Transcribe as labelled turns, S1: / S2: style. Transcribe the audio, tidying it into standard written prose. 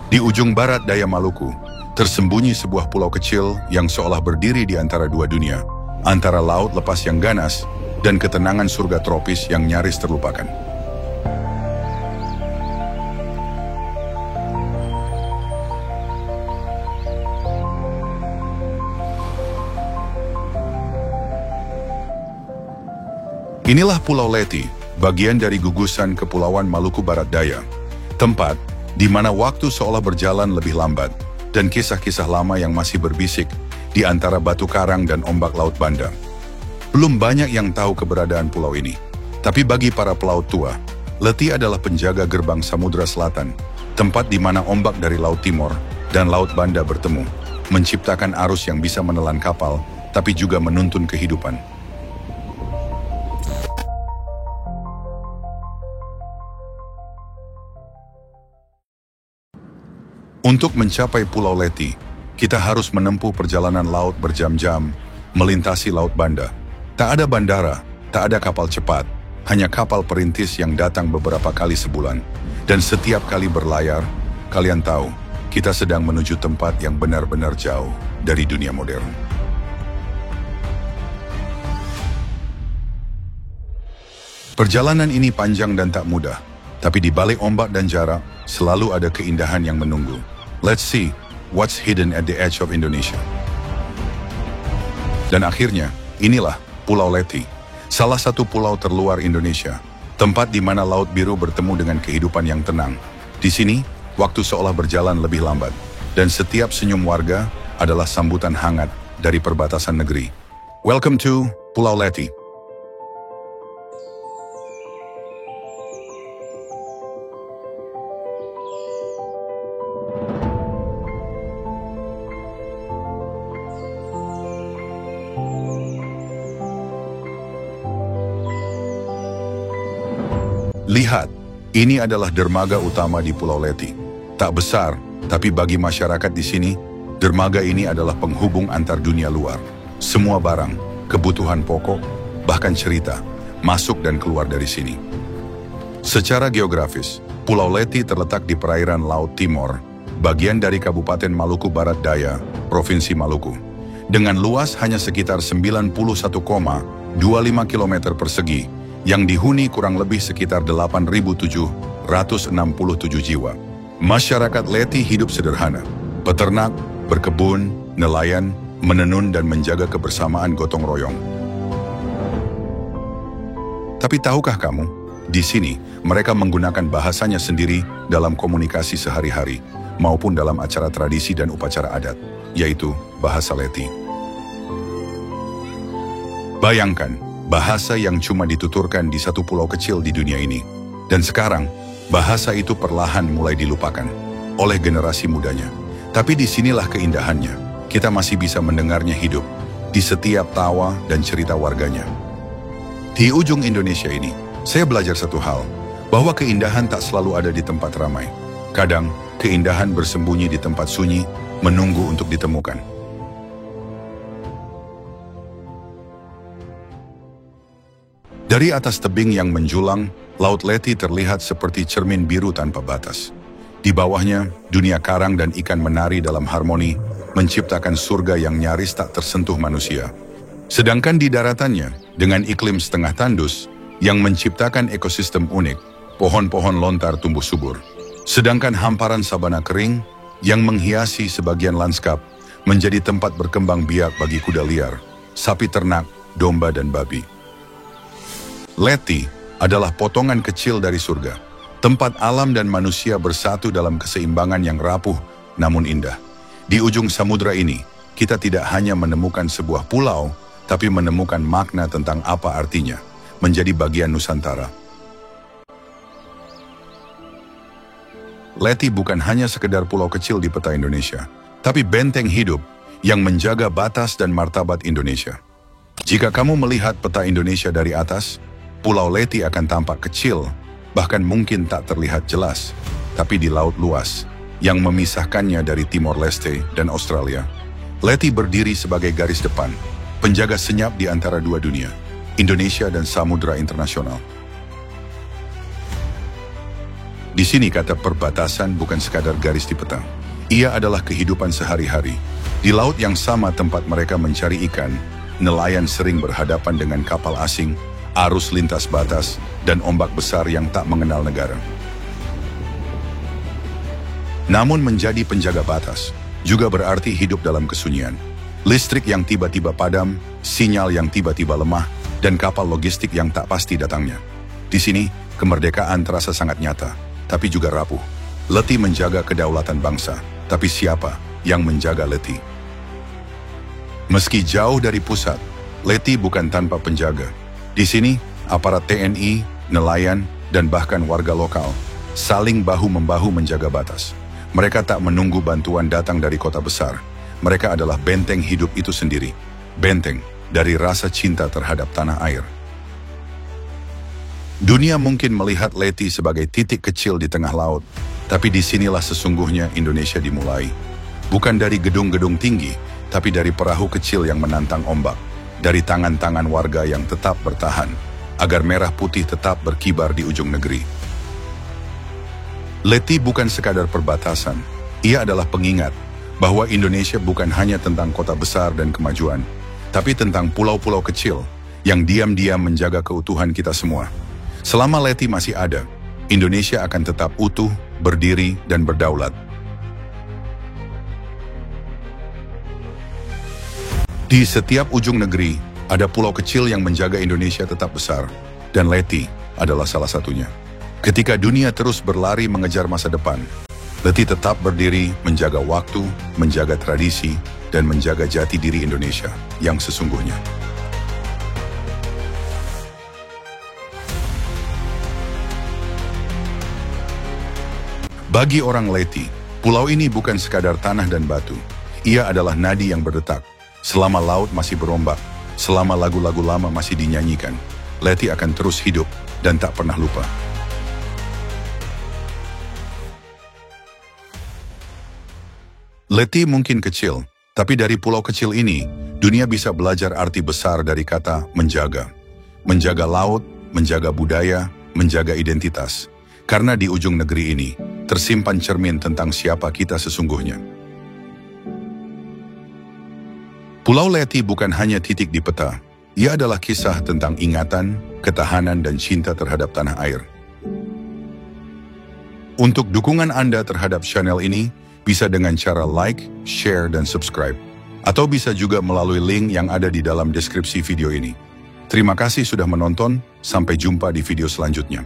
S1: Di ujung barat daya Maluku, tersembunyi sebuah pulau kecil yang seolah berdiri di antara dua dunia, antara laut lepas yang ganas dan ketenangan surga tropis yang nyaris terlupakan. Inilah Pulau Leti, bagian dari gugusan Kepulauan Maluku Barat Daya, tempat di mana waktu seolah berjalan lebih lambat dan kisah-kisah lama yang masih berbisik di antara batu karang dan ombak laut Banda. Belum banyak yang tahu keberadaan pulau ini, tapi bagi para pelaut tua, Leti adalah penjaga gerbang Samudra Selatan, tempat di mana ombak dari Laut Timor dan Laut Banda bertemu, menciptakan arus yang bisa menelan kapal, tapi juga menuntun kehidupan. Untuk mencapai Pulau Leti, kita harus menempuh perjalanan laut berjam-jam, melintasi Laut Banda. Tak ada bandara, tak ada kapal cepat, hanya kapal perintis yang datang beberapa kali sebulan. Dan setiap kali berlayar, kalian tahu, kita sedang menuju tempat yang benar-benar jauh dari dunia modern. Perjalanan ini panjang dan tak mudah, tapi di balik ombak dan jarak, selalu ada keindahan yang menunggu. Let's see what's hidden at the edge of Indonesia. Dan akhirnya, inilah Pulau Leti, salah satu pulau terluar Indonesia, tempat di mana Laut Biru bertemu dengan kehidupan yang tenang. Di sini, waktu seolah berjalan lebih lambat, dan setiap senyum warga adalah sambutan hangat dari perbatasan negeri. Welcome to Pulau Leti. Lihat, ini adalah dermaga utama di Pulau Leti. Tak besar, tapi bagi masyarakat di sini, dermaga ini adalah penghubung antar dunia luar. Semua barang, kebutuhan pokok, bahkan cerita, masuk dan keluar dari sini. Secara geografis, Pulau Leti terletak di perairan Laut Timor, bagian dari Kabupaten Maluku Barat Daya, Provinsi Maluku. Dengan luas hanya sekitar 91,25 km persegi, yang dihuni kurang lebih sekitar 8.767 jiwa. Masyarakat Leti hidup sederhana, peternak, berkebun, nelayan, menenun dan menjaga kebersamaan gotong royong. Tapi tahukah kamu, di sini mereka menggunakan bahasanya sendiri dalam komunikasi sehari-hari, maupun dalam acara tradisi dan upacara adat, yaitu bahasa Leti. Bayangkan, bahasa yang cuma dituturkan di satu pulau kecil di dunia ini. Dan sekarang, bahasa itu perlahan mulai dilupakan oleh generasi mudanya. Tapi disinilah keindahannya. Kita masih bisa mendengarnya hidup di setiap tawa dan cerita warganya. Di ujung Indonesia ini, saya belajar satu hal, bahwa keindahan tak selalu ada di tempat ramai. Kadang, keindahan bersembunyi di tempat sunyi, menunggu untuk ditemukan. Dari atas tebing yang menjulang, Laut Leti terlihat seperti cermin biru tanpa batas. Di bawahnya, dunia karang dan ikan menari dalam harmoni, menciptakan surga yang nyaris tak tersentuh manusia. Sedangkan di daratannya, dengan iklim setengah tandus, yang menciptakan ekosistem unik, pohon-pohon lontar tumbuh subur. Sedangkan hamparan sabana kering, yang menghiasi sebagian lanskap, menjadi tempat berkembang biak bagi kuda liar, sapi ternak, domba dan babi. Leti adalah potongan kecil dari surga, tempat alam dan manusia bersatu dalam keseimbangan yang rapuh namun indah. Di ujung samudra ini, kita tidak hanya menemukan sebuah pulau, tapi menemukan makna tentang apa artinya menjadi bagian Nusantara. Leti bukan hanya sekedar pulau kecil di peta Indonesia, tapi benteng hidup yang menjaga batas dan martabat Indonesia. Jika kamu melihat peta Indonesia dari atas, Pulau Leti akan tampak kecil, bahkan mungkin tak terlihat jelas, tapi di laut luas, yang memisahkannya dari Timor Leste dan Australia. Leti berdiri sebagai garis depan, penjaga senyap di antara dua dunia, Indonesia dan Samudra Internasional. Di sini kata perbatasan bukan sekadar garis di peta. Ia adalah kehidupan sehari-hari. Di laut yang sama tempat mereka mencari ikan, nelayan sering berhadapan dengan kapal asing, arus lintas batas, dan ombak besar yang tak mengenal negara. Namun menjadi penjaga batas juga berarti hidup dalam kesunyian. Listrik yang tiba-tiba padam, sinyal yang tiba-tiba lemah, dan kapal logistik yang tak pasti datangnya. Di sini, kemerdekaan terasa sangat nyata, tapi juga rapuh. Letih menjaga kedaulatan bangsa, tapi siapa yang menjaga Letih? Meski jauh dari pusat, Letih bukan tanpa penjaga. Di sini, aparat TNI, nelayan, dan bahkan warga lokal saling bahu-membahu menjaga batas. Mereka tak menunggu bantuan datang dari kota besar. Mereka adalah benteng hidup itu sendiri. Benteng dari rasa cinta terhadap tanah air. Dunia mungkin melihat Letih sebagai titik kecil di tengah laut, tapi disinilah sesungguhnya Indonesia dimulai. Bukan dari gedung-gedung tinggi, tapi dari perahu kecil yang menantang ombak, dari tangan-tangan warga yang tetap bertahan, agar merah putih tetap berkibar di ujung negeri. Letih bukan sekadar perbatasan, ia adalah pengingat bahwa Indonesia bukan hanya tentang kota besar dan kemajuan, tapi tentang pulau-pulau kecil yang diam-diam menjaga keutuhan kita semua. Selama Letih masih ada, Indonesia akan tetap utuh, berdiri, dan berdaulat. Di setiap ujung negeri, ada pulau kecil yang menjaga Indonesia tetap besar, dan Letih adalah salah satunya. Ketika dunia terus berlari mengejar masa depan, Letih tetap berdiri, menjaga waktu, menjaga tradisi, dan menjaga jati diri Indonesia yang sesungguhnya. Bagi orang Letih, pulau ini bukan sekadar tanah dan batu. Ia adalah nadi yang berdetak. Selama laut masih berombak, selama lagu-lagu lama masih dinyanyikan, Letih akan terus hidup dan tak pernah lupa. Letih mungkin kecil, tapi dari pulau kecil ini, dunia bisa belajar arti besar dari kata menjaga. Menjaga laut, menjaga budaya, menjaga identitas. Karena di ujung negeri ini, tersimpan cermin tentang siapa kita sesungguhnya. Pulau Letih bukan hanya titik di peta, ia adalah kisah tentang ingatan, ketahanan, dan cinta terhadap tanah air. Untuk dukungan Anda terhadap channel ini, bisa dengan cara like, share, dan subscribe. Atau bisa juga melalui link yang ada di dalam deskripsi video ini. Terima kasih sudah menonton, sampai jumpa di video selanjutnya.